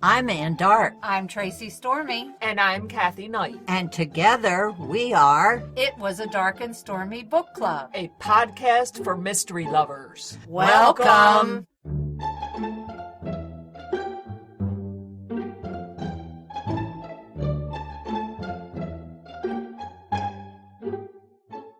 I'm Ann Dart. I'm Tracy Stormy. And I'm Kathy Knight. And together we are It Was a Dark and Stormy Book Club, a podcast for mystery lovers. Welcome.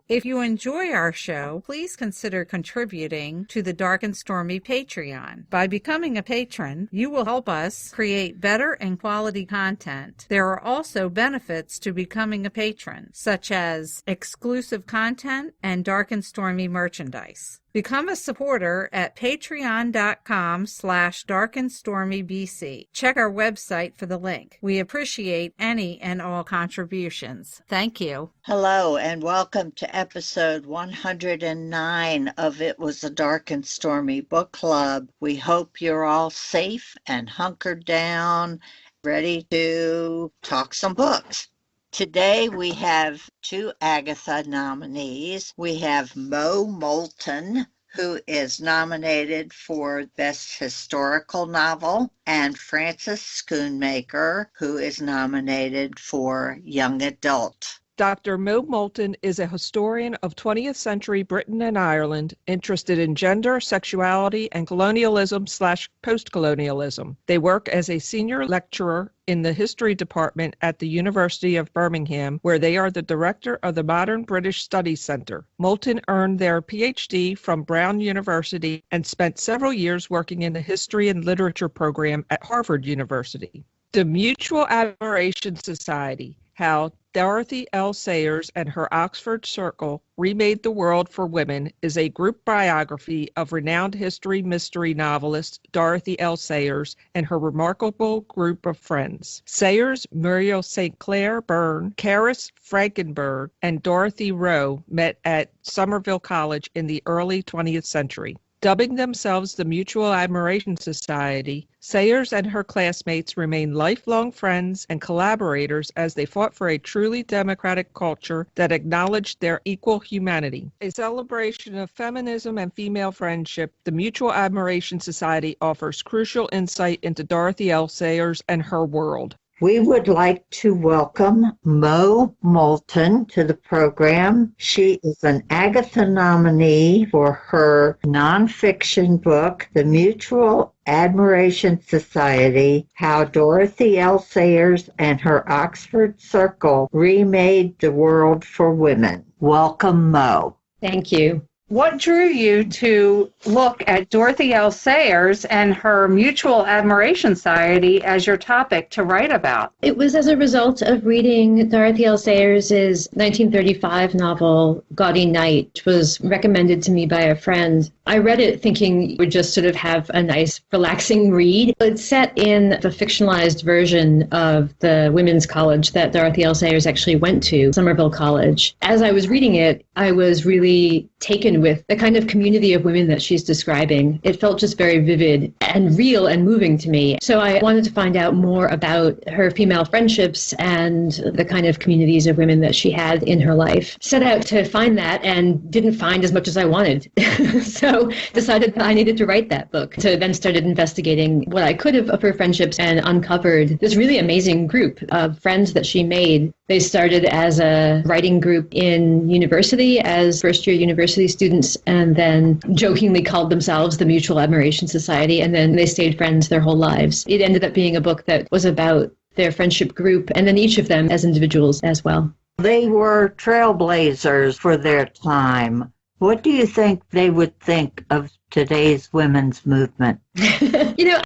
If you enjoy our show, please consider contributing to the Dark and Stormy Patreon. By becoming a patron, you will help us create better and quality content. There are also benefits to becoming a patron, such as exclusive content and Dark and Stormy merchandise. Become a supporter at patreon.com/darkandstormybc. Check our website for the link. We appreciate any and all contributions. Thank you. Hello, and welcome to episode 109 of It Was a Dark and Stormy Book Club. We hope you're all safe and hunkered down, ready to talk some books. Today we have two Agatha nominees. We have Moulton, who is nominated for Best Historical Novel, and Frances Schoonmaker, who is nominated for Young Adult. Dr. Moulton is a historian of 20th century Britain and Ireland, interested in gender, sexuality, and colonialism/postcolonialism. They work as a senior lecturer in the history department at the University of Birmingham, where they are the director of the Modern British Studies Center. Moulton earned their PhD from Brown University and spent several years working in the history and literature program at Harvard University. The Mutual Admiration Society, How Dorothy L. Sayers and Her Oxford Circle Remade the World for Women, is a group biography of renowned history mystery novelist Dorothy L. Sayers and her remarkable group of friends. Sayers, Muriel St. Clair Byrne, Caris Frankenberg, and Dorothy Rowe met at Somerville College in the early 20th century. Dubbing themselves the Mutual Admiration Society, Sayers and her classmates remained lifelong friends and collaborators as they fought for a truly democratic culture that acknowledged their equal humanity. A celebration of feminism and female friendship, the Mutual Admiration Society offers crucial insight into Dorothy L. Sayers and her world. We would like to welcome Moulton to the program. She is an Agatha nominee for her nonfiction book, The Mutual Admiration Society, How Dorothy L. Sayers and Her Oxford Circle Remade the World for Women. Welcome, Mo. Thank you. What drew you to look at Dorothy L. Sayers and her Mutual Admiration Society as your topic to write about? It was as a result of reading Dorothy L. Sayers' 1935 novel, Gaudy Night, which was recommended to me by a friend. I read it thinking it would just sort of have a nice, relaxing read. It's set in the fictionalized version of the women's college that Dorothy L. Sayers actually went to, Somerville College. As I was reading it, I was really taken with the kind of community of women that she's describing. It felt just very vivid and real and moving to me. So I wanted to find out more about her female friendships and the kind of communities of women that she had in her life. Set out to find that and didn't find as much as I wanted. So decided that I needed to write that book. So then started investigating what I could of her friendships and uncovered this really amazing group of friends that she made. They started as a writing group in university as first-year university students, and then jokingly called themselves the Mutual Admiration Society, and then they stayed friends their whole lives. It ended up being a book that was about their friendship group, and then each of them as individuals as well. They were trailblazers for their time. What do you think they would think of today's women's movement?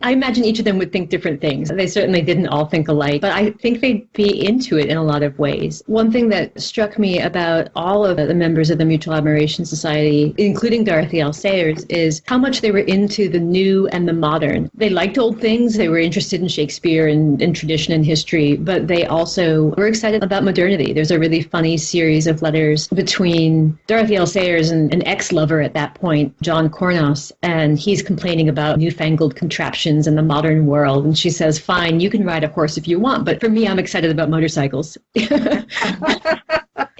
I imagine each of them would think different things. They certainly didn't all think alike, but I think they'd be into it in a lot of ways. One thing that struck me about all of the members of the Mutual Admiration Society, including Dorothy L. Sayers, is how much they were into the new and the modern. They liked old things. They were interested in Shakespeare and tradition and history, but they also were excited about modernity. There's a really funny series of letters between Dorothy L. Sayers and an ex-lover at that point, John Cornos, and he's complaining about newfangled contraptions in the modern world. And she says, fine, you can ride a horse if you want, but for me, I'm excited about motorcycles.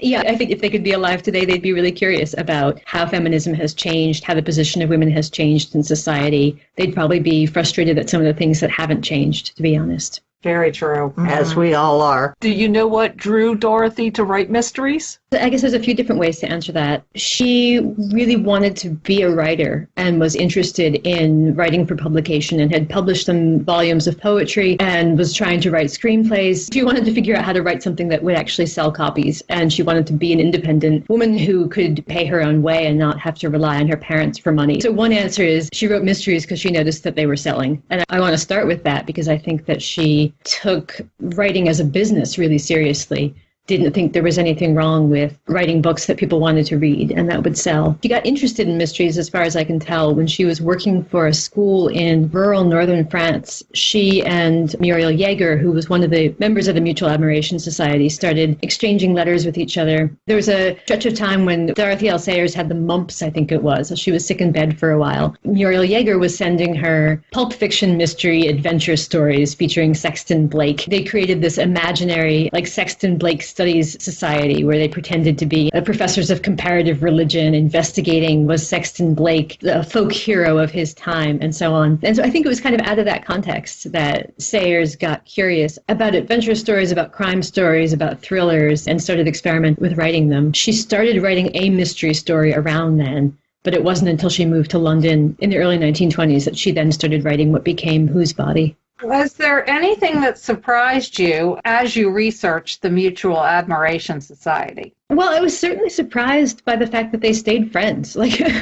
Yeah, I think if they could be alive today, they'd be really curious about how feminism has changed, how the position of women has changed in society. They'd probably be frustrated at some of the things that haven't changed, to be honest. Very true. As we all are. Do you know what drew Dorothy to write mysteries? I guess there's a few different ways to answer that. She really wanted to be a writer and was interested in writing for publication and had published some volumes of poetry and was trying to write screenplays. She wanted to figure out how to write something that would actually sell copies, and she wanted to be an independent woman who could pay her own way and not have to rely on her parents for money. So one answer is she wrote mysteries because she noticed that they were selling. And I want to start with that because I think that she took writing as a business really seriously. Didn't think there was anything wrong with writing books that people wanted to read and that would sell. She got interested in mysteries, as far as I can tell, when she was working for a school in rural northern France. She and Muriel Jaeger, who was one of the members of the Mutual Admiration Society, started exchanging letters with each other. There was a stretch of time when Dorothy L. Sayers had the mumps, I think it was. She was sick in bed for a while. Muriel Jaeger was sending her pulp fiction mystery adventure stories featuring Sexton Blake. They created this imaginary, Sexton Blake Studies Society, where they pretended to be professors of comparative religion investigating was Sexton Blake the folk hero of his time, and so on. And so I think it was kind of out of that context that Sayers got curious about adventure stories, about crime stories, about thrillers, and started experimenting with writing them. She started writing a mystery story around then, but it wasn't until she moved to London in the early 1920s that she then started writing what became Whose Body. Was there anything that surprised you as you researched the Mutual Admiration Society? Well, I was certainly surprised by the fact that they stayed friends.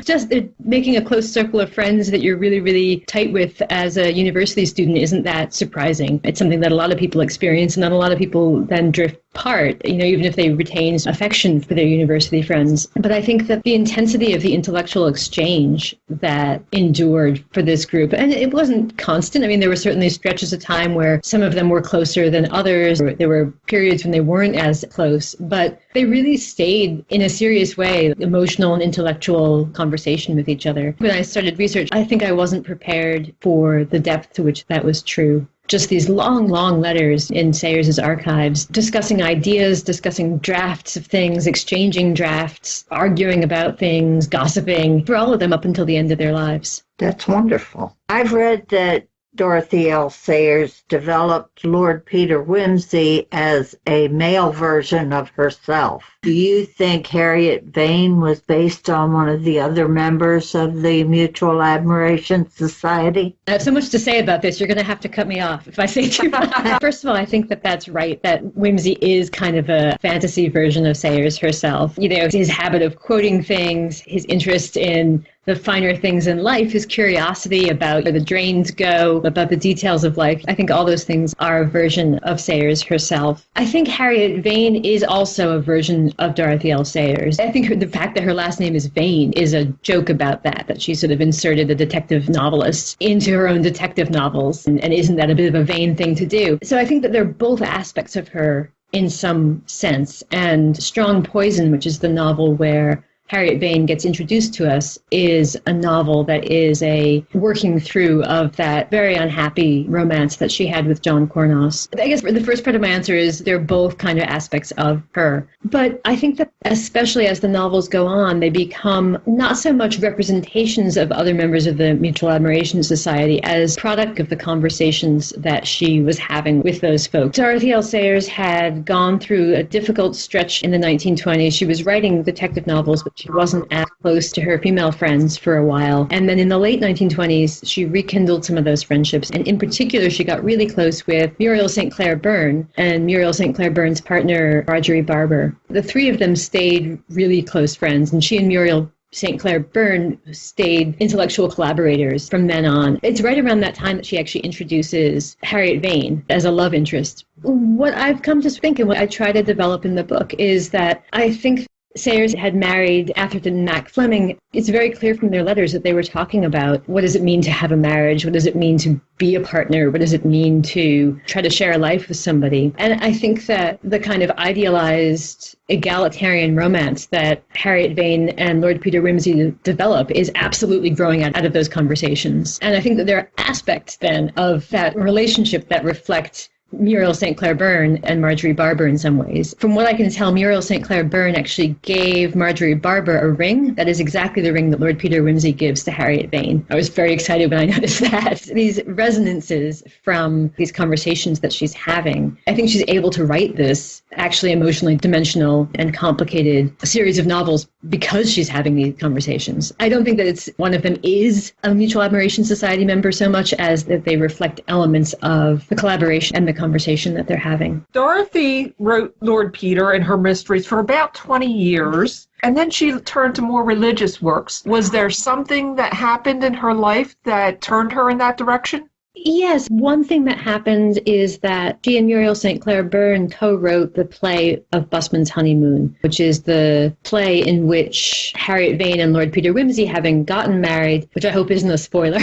Just making a close circle of friends that you're really, really tight with as a university student isn't that surprising. It's something that a lot of people experience, and not a lot of people then drift apart, even if they retain affection for their university friends. But I think that the intensity of the intellectual exchange that endured for this group, and it wasn't constant. There were certainly stretches of time where some of them were closer than others. There were periods when they weren't as close, but they really stayed in a serious way, emotional and intellectual conversation with each other. When I started research, I think I wasn't prepared for the depth to which that was true. Just these long, long letters in Sayers' archives, discussing ideas, discussing drafts of things, exchanging drafts, arguing about things, gossiping, for all of them up until the end of their lives. That's wonderful. I've read that Dorothy L. Sayers developed Lord Peter Wimsey as a male version of herself. Do you think Harriet Vane was based on one of the other members of the Mutual Admiration Society? I have so much to say about this. You're going to have to cut me off if I say too much. First of all, I think that that's right, that Wimsey is kind of a fantasy version of Sayers herself. His habit of quoting things, his interest in the finer things in life, his curiosity about where the drains go, about the details of life. I think all those things are a version of Sayers herself. I think Harriet Vane is also a version of Dorothy L. Sayers. I think the fact that her last name is Vane is a joke about that she sort of inserted a detective novelist into her own detective novels. And isn't that a bit of a vain thing to do? So I think that they're both aspects of her in some sense. And Strong Poison, which is the novel where Harriet Vane gets introduced to us, is a novel that is a working through of that very unhappy romance that she had with John Cornos. I guess the first part of my answer is they're both kind of aspects of her. But I think that especially as the novels go on, they become not so much representations of other members of the Mutual Admiration Society as product of the conversations that she was having with those folks. Dorothy L. Sayers had gone through a difficult stretch in the 1920s. She was writing detective novels, but she wasn't as close to her female friends for a while. And then in the late 1920s, she rekindled some of those friendships. And in particular, she got really close with Muriel St. Clair Byrne and Muriel St. Clair Byrne's partner, Marjorie Barber. The three of them stayed really close friends, and she and Muriel St. Clair Byrne stayed intellectual collaborators from then on. It's right around that time that she actually introduces Harriet Vane as a love interest. What I've come to think and what I try to develop in the book is that I think Sayers had married Atherton Mack Fleming. It's very clear from their letters that they were talking about what does it mean to have a marriage? What does it mean to be a partner? What does it mean to try to share a life with somebody? And I think that the kind of idealized egalitarian romance that Harriet Vane and Lord Peter Wimsey develop is absolutely growing out of those conversations. And I think that there are aspects then of that relationship that reflect Muriel St. Clair Byrne and Marjorie Barber in some ways. From what I can tell, Muriel St. Clair Byrne actually gave Marjorie Barber a ring that is exactly the ring that Lord Peter Wimsey gives to Harriet Vane. I was very excited when I noticed that. These resonances from these conversations that she's having. I think she's able to write this actually emotionally dimensional and complicated series of novels because she's having these conversations. I don't think that it's one of them is a Mutual Admiration Society member so much as that they reflect elements of the collaboration and the conversation that they're having. Dorothy wrote Lord Peter and her mysteries for about 20 years, and then she turned to more religious works. Was there something that happened in her life that turned her in that direction? Yes, one thing that happened is that she and Muriel St. Clair Byrne co-wrote the play of Busman's Honeymoon, which is the play in which Harriet Vane and Lord Peter Wimsey, having gotten married, which I hope isn't a spoiler,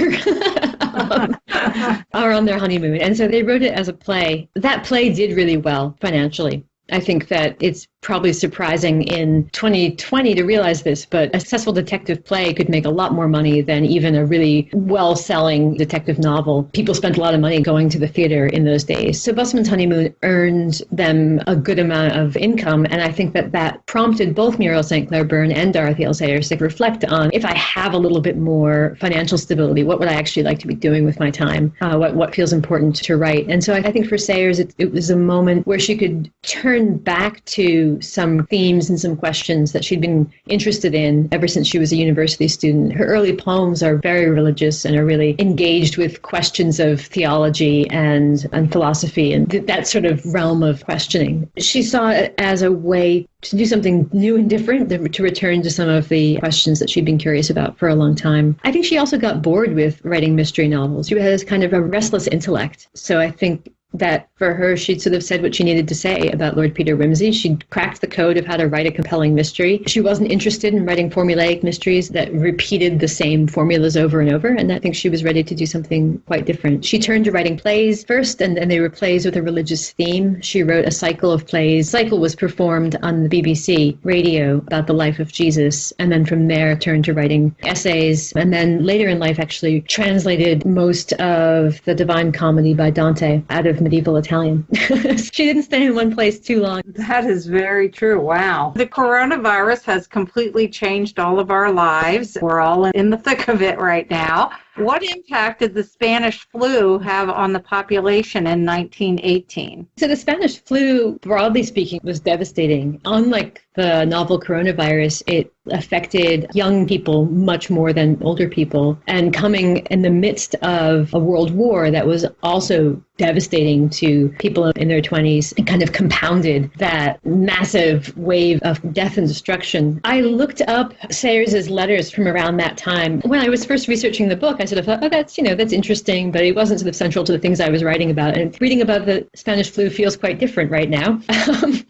are on their honeymoon. And so they wrote it as a play. That play did really well financially. I think that it's probably surprising in 2020 to realize this, but a successful detective play could make a lot more money than even a really well-selling detective novel. People spent a lot of money going to the theater in those days. So Busman's Honeymoon earned them a good amount of income, and I think that that prompted both Muriel St. Clair Byrne and Dorothy L. Sayers to reflect on, if I have a little bit more financial stability, what would I actually like to be doing with my time? What feels important to write? And so I think for Sayers, it was a moment where she could turn back to some themes and some questions that she'd been interested in ever since she was a university student. Her early poems are very religious and are really engaged with questions of theology and philosophy and that sort of realm of questioning. She saw it as a way to do something new and different, to return to some of the questions that she'd been curious about for a long time. I think she also got bored with writing mystery novels. She has kind of a restless intellect. So I think that for her, she'd sort of said what she needed to say about Lord Peter Wimsey. She'd cracked the code of how to write a compelling mystery. She wasn't interested in writing formulaic mysteries that repeated the same formulas over and over, and I think she was ready to do something quite different. She turned to writing plays first, and they were plays with a religious theme. She wrote a cycle of plays. The cycle was performed on the BBC radio about the life of Jesus, and then from there turned to writing essays, and then later in life actually translated most of the Divine Comedy by Dante out of medieval Italian. She didn't stay in one place too long. That is very true. Wow. The coronavirus has completely changed all of our lives. We're all in the thick of it right now. What impact did the Spanish flu have on the population in 1918? So the Spanish flu, broadly speaking, was devastating. Unlike the novel coronavirus, it affected young people much more than older people. And coming in the midst of a world war that was also devastating to people in their 20s and kind of compounded that massive wave of death and destruction. I looked up Sayers' letters from around that time. When I was first researching the book, I sort of thought, that's interesting, but it wasn't sort of central to the things I was writing about. And reading about the Spanish flu feels quite different right now.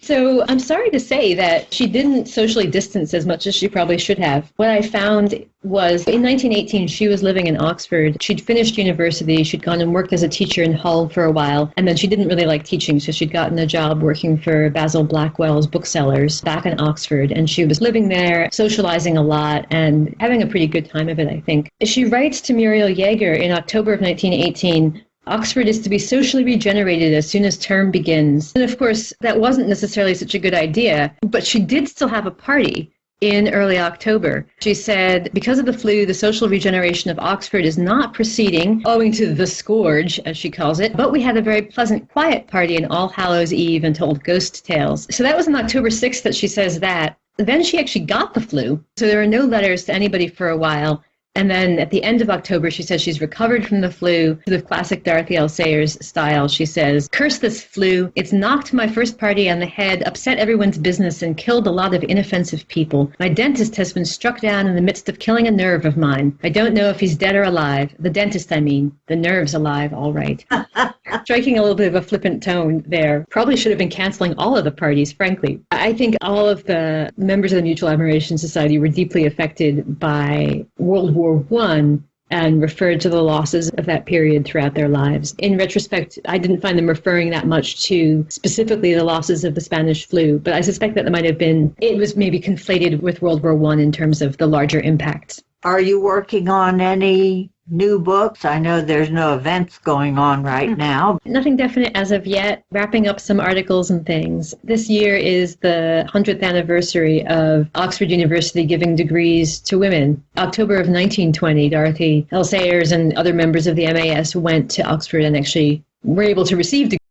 So I'm sorry to say that she didn't socially distance as much as she probably should have. What I found was in 1918, she was living in Oxford. She'd finished university. She'd gone and worked as a teacher in Hull for a while. And then she didn't really like teaching, so she'd gotten a job working for Basil Blackwell's booksellers back in Oxford. And she was living there, socializing a lot, and having a pretty good time of it, I think. She writes to Muriel Yeager in October of 1918, Oxford is to be socially regenerated as soon as term begins. And of course, that wasn't necessarily such a good idea, but she did still have a party in early October. She said, because of the flu, the social regeneration of Oxford is not proceeding, owing to the scourge, as she calls it, but we had a very pleasant, quiet party on All Hallows Eve and told ghost tales. So that was on October 6th that she says that. Then she actually got the flu, so there were no letters to anybody for a while. And then at the end of October, she says she's recovered from the flu. The classic Dorothy L. Sayers style, she says, curse this flu. It's knocked my first party on the head, upset everyone's business, and killed a lot of inoffensive people. My dentist has been struck down in the midst of killing a nerve of mine. I don't know if he's dead or alive. The dentist, I mean. The nerve's alive, all right. Striking a little bit of a flippant tone there. Probably should have been canceling all of the parties, frankly. I think all of the members of the Mutual Admiration Society were deeply affected by World War I and referred to the losses of that period throughout their lives. In retrospect, I didn't find them referring that much to specifically the losses of the Spanish flu, but I suspect that it was maybe conflated with World War I in terms of the larger impacts. Are you working on any new books? I know there's no events going on right now. Nothing definite as of yet. Wrapping up some articles and things. This year is the 100th anniversary of Oxford University giving degrees to women. October of 1920, Dorothy L. Sayers and other members of the MAS went to Oxford and actually were able to receive degrees.